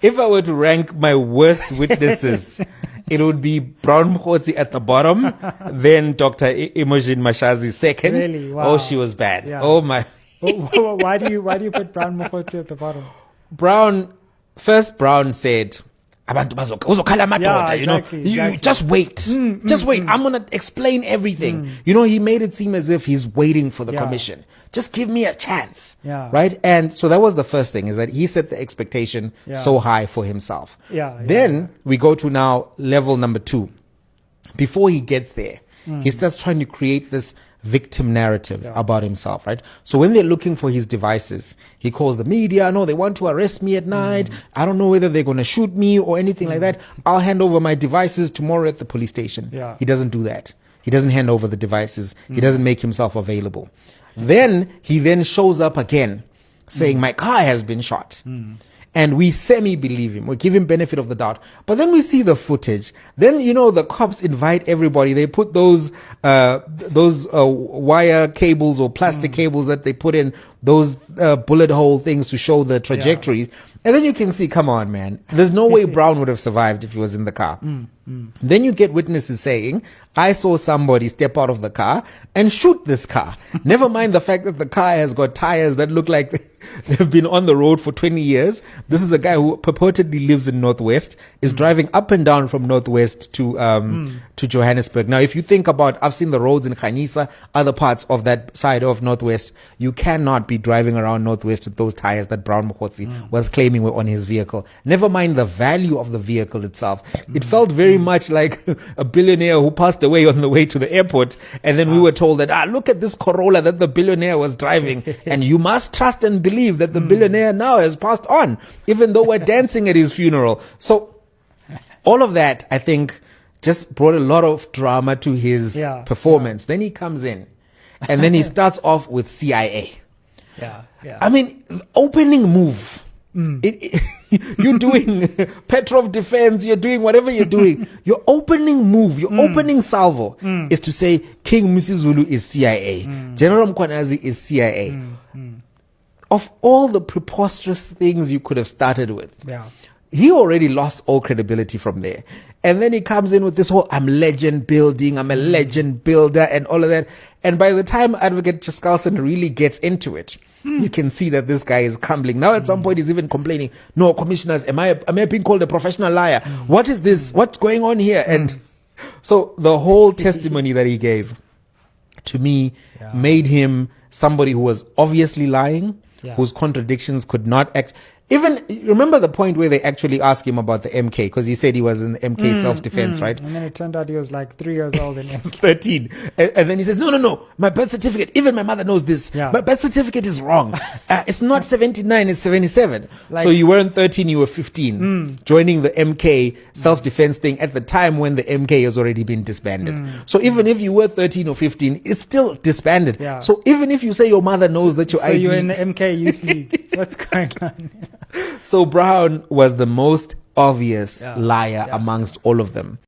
If I were to rank my worst witnesses, it would be Brown Mkhotsi at the bottom, then Dr. Imogen Mashazi second. Really? Wow. Oh, she was bad. Yeah. Oh my. Why do you put Brown Mkhotsi at the bottom? Brown said, "Abantu bazokhala amadoda," exactly. You just wait. Just wait. I'm going to explain everything. He made it seem as if he's waiting for the commission. Just give me a chance. Yeah. Right? And so that was the first thing, is that he set the expectation so high for himself. Then we go to now level number 2. Before he gets there, he starts trying to create this victim narrative about himself, right? So when they're looking for his devices, he calls the media. No, they want to arrest me at night. I don't know whether they're going to shoot me or anything like that. I'll hand over my devices tomorrow at the police station. He doesn't do that. He doesn't hand over the devices. He doesn't make himself available. Then he shows up again saying, my car has been shot. And we semi-believe him. We give him benefit of the doubt. But then we see the footage. Then, the cops invite everybody. They put those wire cables or plastic cables that they put in those bullet hole things to show the trajectories. And then you can see, come on, man. There's no way Brown would have survived if he was in the car. Then you get witnesses saying, I saw somebody step out of the car and shoot this car. Never mind the fact that the car has got tires that look like they've been on the road for 20 years. This is a guy who purportedly lives in Northwest, is driving up and down from Northwest to Johannesburg. Now, if you think about, I've seen the roads in Khanyisa, other parts of that side of Northwest, you cannot be driving around Northwest with those tires that Brown Mkhotsi was claiming were on his vehicle. Never mind the value of the vehicle itself. It felt very much like a billionaire who passed away on the way to the airport, and then we were told that, look at this Corolla that the billionaire was driving, and you must trust and believe that the billionaire now has passed on, even though we're dancing at his funeral. So all of that, I think, just brought a lot of drama to his performance. Then he comes in, and then he starts off with CIA. I mean, opening move. You're doing Petrov defense, you're doing whatever you're doing. Your opening move, your opening salvo is to say King Msizulu is CIA. General Mkhwanazi is CIA. Of all the preposterous things you could have started with, he already lost all credibility from there. And then he comes in with this whole, I'm legend building, I'm a legend builder, and all of that. And by the time Advocate Chaskalson really gets into it, you can see that this guy is crumbling. Now at some point he's even complaining, no, commissioners, am I being called a professional liar? What is this? What's going on here? And so the whole testimony that he gave, to me, made him somebody who was obviously lying, whose contradictions could not act. Even, remember the point where they actually asked him about the MK, because he said he was in the MK self-defense, right? And then it turned out he was like 3 years old in MK. 13. And then he says, no, my birth certificate, even my mother knows this. My birth certificate is wrong. It's not 79, it's 77. So you weren't 13, you were 15, joining the MK self-defense thing at the time when the MK has already been disbanded. So even if you were 13 or 15, it's still disbanded. So even if you say your mother knows that your ID... So you're in the MK Youth League. What's going on? So Brown was the most obvious liar amongst all of them.